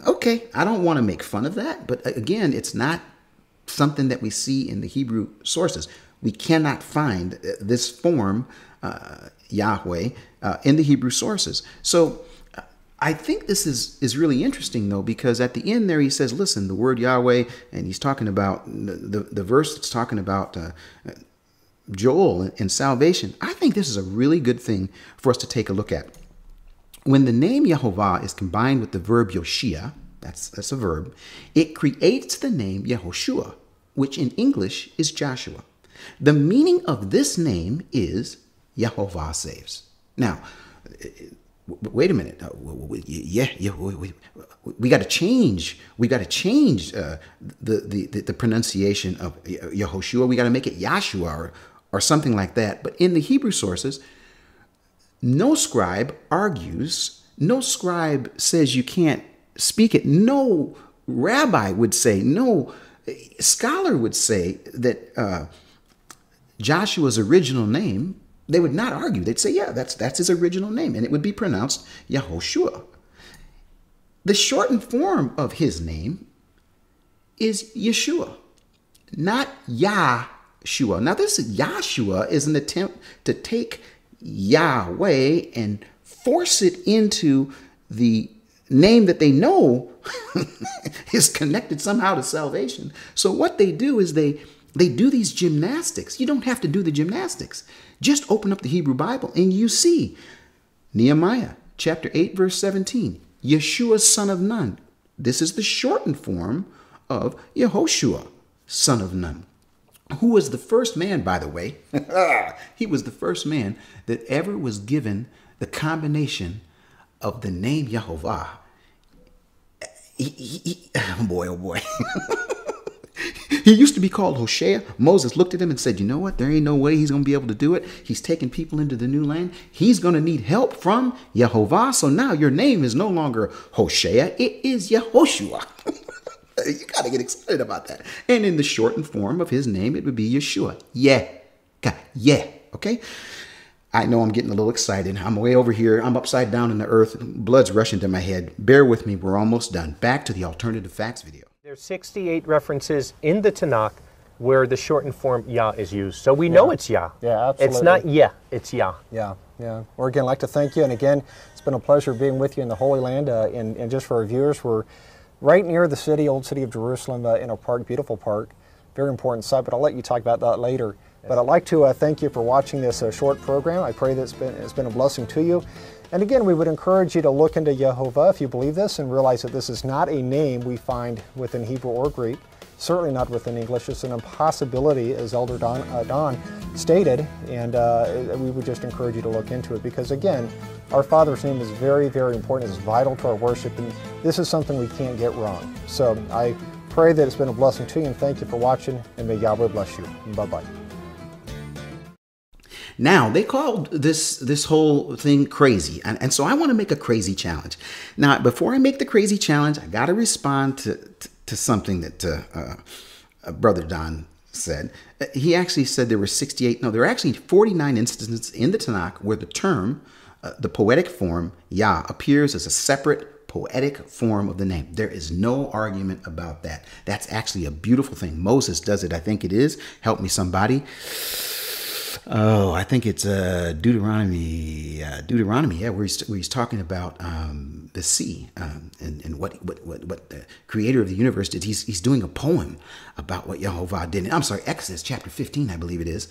okay, I don't want to make fun of that. But again, it's not something that we see in the Hebrew sources. We cannot find this form, Yahweh, in the Hebrew sources. So I think this is really interesting, though, because at the end there he says, listen, the word Yahweh, and he's talking about the verse that's talking about Joel and salvation. I think this is a really good thing for us to take a look at. When the name Yehovah is combined with the verb Yoshia, that's a verb, it creates the name Yehoshua, which in English is Joshua. The meaning of this name is Yehovah saves. Now, wait a minute. We got to change. We got to change the pronunciation of Yehoshua. We got to make it Yahshua or something like that. But in the Hebrew sources, no scribe argues. No scribe says you can't speak it. No rabbi would say, no scholar would say that Joshua's original name, they would not argue. They'd say, yeah, that's his original name, and it would be pronounced Yehoshua. The shortened form of his name is Yeshua, not Yahshua. Now, this Yahshua is an attempt to take Yahweh and force it into the name that they know is connected somehow to salvation. So what they do is they do these gymnastics. You don't have to do the gymnastics. Just open up the Hebrew Bible and you see Nehemiah chapter 8, verse 17. Yeshua, son of Nun. This is the shortened form of Yehoshua, son of Nun, who was the first man, by the way. He was the first man that ever was given the combination of the name Yehovah. Oh boy. He used to be called Hosea. Moses looked at him and said, you know what? There ain't no way he's going to be able to do it. He's taking people into the new land. He's going to need help from Yehovah. So now your name is no longer Hosea. It is Yehoshua. You got to get excited about that. And in the shortened form of his name, it would be Yeshua. Yeah. Okay. I know I'm getting a little excited. I'm way over here. I'm upside down in the earth. Blood's rushing to my head. Bear with me. We're almost done. Back to the alternative facts video. There's 68 references in the Tanakh where the shortened form Yah is used. So we know it's Yah. Yeah, absolutely. It's not Yeh, it's Yah. Yeah. Or again, I'd like to thank you. And again, it's been a pleasure being with you in the Holy Land. And just for our viewers, we're right near the city, old city of Jerusalem, in a park, beautiful park. Very important site, but I'll let you talk about that later. But I'd like to thank you for watching this short program. I pray that it's been a blessing to you. And again, we would encourage you to look into Yehovah if you believe this and realize that this is not a name we find within Hebrew or Greek, certainly not within English. It's an impossibility, as Elder Don stated, and we would just encourage you to look into it because, again, our Father's name is very, very important. It's vital to our worship, and this is something we can't get wrong. So I pray that it's been a blessing to you, and thank you for watching, and may Yahweh bless you. Bye-bye. Now, they called this whole thing crazy, and so I want to make a crazy challenge. Now, before I make the crazy challenge, I got to respond to something that Brother Don said. He actually said there were 68, no, there are actually 49 instances in the Tanakh where the term, the poetic form, Yah, appears as a separate poetic form of the name. There is no argument about that. That's actually a beautiful thing. Moses does it, I think it is. Help me, somebody. Oh, I think it's Deuteronomy, yeah, where he's talking about the sea and what the creator of the universe did. He's doing a poem about what Yehovah did. I'm sorry, Exodus chapter 15, I believe it is.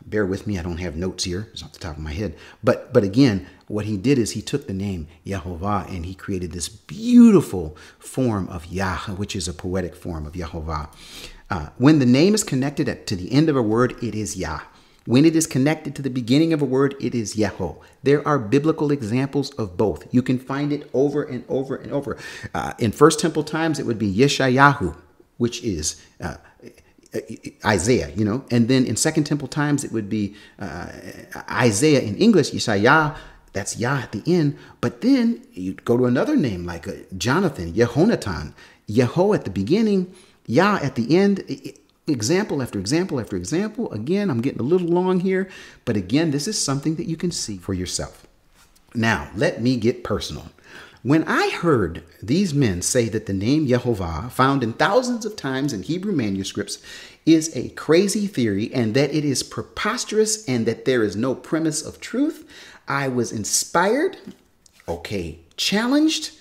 Bear with me, I don't have notes here. It's off the top of my head. But again, what he did is he took the name Yehovah and he created this beautiful form of Yah, which is a poetic form of Yehovah. When the name is connected to the end of a word, it is Yah. When it is connected to the beginning of a word, it is Yeho. There are biblical examples of both. You can find it over and over and over. In First Temple times, it would be Yeshayahu, which is Isaiah, you know. And then in Second Temple times, it would be Isaiah in English, Yeshayah. That's Yah at the end. But then you go to another name like Jonathan, Yehonatan, Yeho at the beginning, Yah at the end. Example after example after example. Again, I'm getting a little long here, but again, this is something that you can see for yourself. Now, let me get personal. When I heard these men say that the name Yehovah, found in thousands of times in Hebrew manuscripts, is a crazy theory and that it is preposterous and that there is no premise of truth, I was inspired, challenged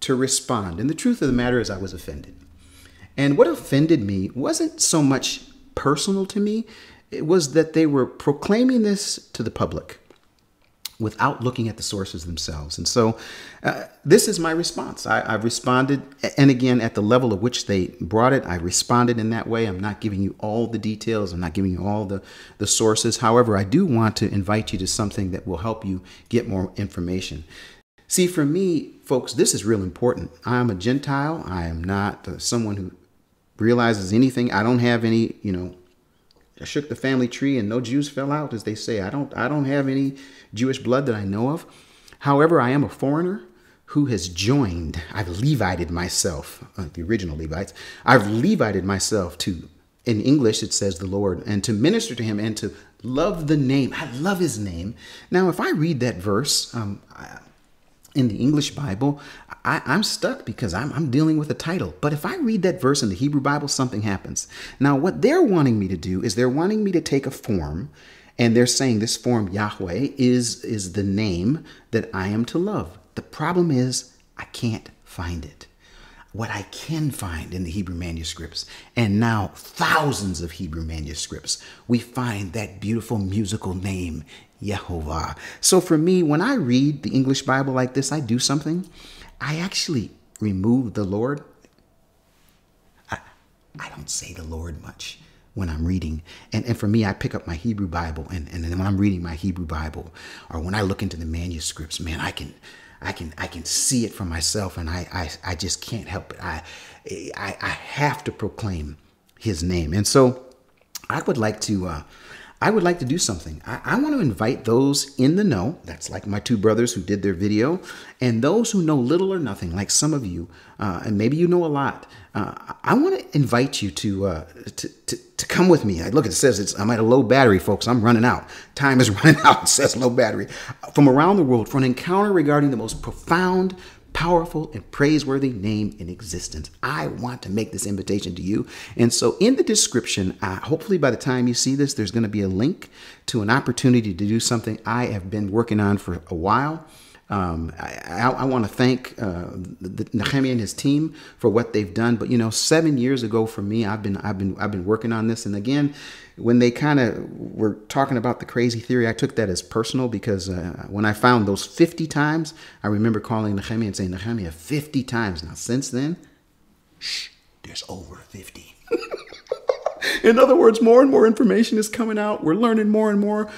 to respond. And the truth of the matter is I was offended. And what offended me wasn't so much personal to me. It was that they were proclaiming this to the public without looking at the sources themselves. And so this is my response. I've responded. And again, at the level at which they brought it, I responded in that way. I'm not giving you all the details. I'm not giving you all the sources. However, I do want to invite you to something that will help you get more information. See, for me, folks, this is real important. I'm a Gentile. I am not someone who realizes anything. I don't have any, I shook the family tree and no Jews fell out, as they say. I don't have any Jewish blood that I know of. However, I am a foreigner who has joined. I've Levited myself, the original Levites. I've Levited myself to, in English, it says the Lord, and to minister to him and to love the name. I love his name. Now, if I read that verse in the English Bible, I'm stuck because I'm dealing with a title. But if I read that verse in the Hebrew Bible, something happens. Now, what they're wanting me to do is they're wanting me to take a form, and they're saying this form, Yahweh, is the name that I am to love. The problem is I can't find it. What I can find in the Hebrew manuscripts, and now thousands of Hebrew manuscripts, we find that beautiful musical name, Yehovah. So for me, when I read the English Bible like this, I do something. I actually remove the Lord. I don't say the Lord much when I'm reading. And for me, I pick up my Hebrew Bible. And then when I'm reading my Hebrew Bible, or when I look into the manuscripts, man, I can see it for myself, and I just can't help it. I have to proclaim his name. And so I would like to do something. I want to invite those in the know. That's like my two brothers who did their video, and those who know little or nothing, like some of you, and maybe you know a lot. I want to invite you to come with me. Look, it says I'm at a low battery, folks. I'm running out. Time is running out. It says low battery. From around the world for an encounter regarding the most profound, powerful, and praiseworthy name in existence. I want to make this invitation to you. And so in the description, hopefully by the time you see this, there's going to be a link to an opportunity to do something I have been working on for a while. I want to thank the Nehemiah and his team for what they've done. But 7 years ago for me, I've been working on this. And again, when they kind of were talking about the crazy theory, I took that as personal, because when I found those 50 times, I remember calling Nehemiah and saying, Nehemiah, 50 times. Now, since then, there's over 50. In other words, more and more information is coming out. We're learning more and more.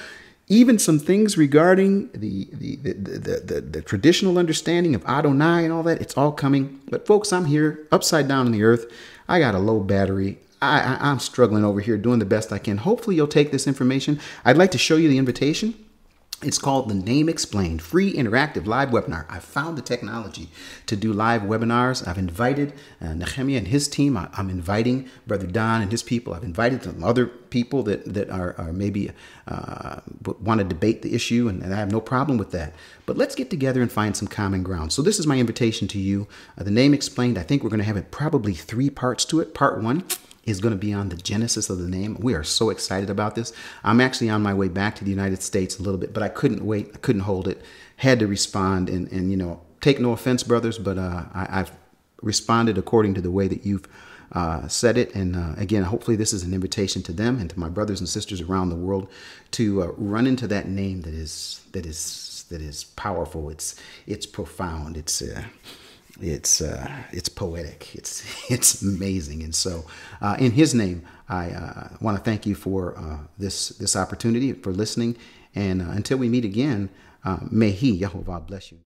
Even some things regarding the traditional understanding of Adonai and all that, it's all coming. But folks, I'm here upside down in the earth. I got a low battery. I'm struggling over here doing the best I can. Hopefully you'll take this information. I'd like to show you the invitation. It's called The Name Explained, free interactive live webinar. I found the technology to do live webinars. I've invited Nehemiah and his team. I'm inviting Brother Don and his people. I've invited some other people that are maybe want to debate the issue, and I have no problem with that. But let's get together and find some common ground. So this is my invitation to you. The Name Explained, I think we're going to have it probably 3 parts to it. Part 1 is going to be on the genesis of the name. We are so excited about this. I'm actually on my way back to the United States a little bit, but I couldn't wait. I couldn't hold it. Had to respond, and take no offense, brothers, but I've responded according to the way that you've said it. And again, hopefully this is an invitation to them and to my brothers and sisters around the world to run into that name that is powerful. It's profound. It's poetic. It's amazing. And so in his name, I want to thank you for this opportunity, for listening. And until we meet again, may he, Yehovah, bless you.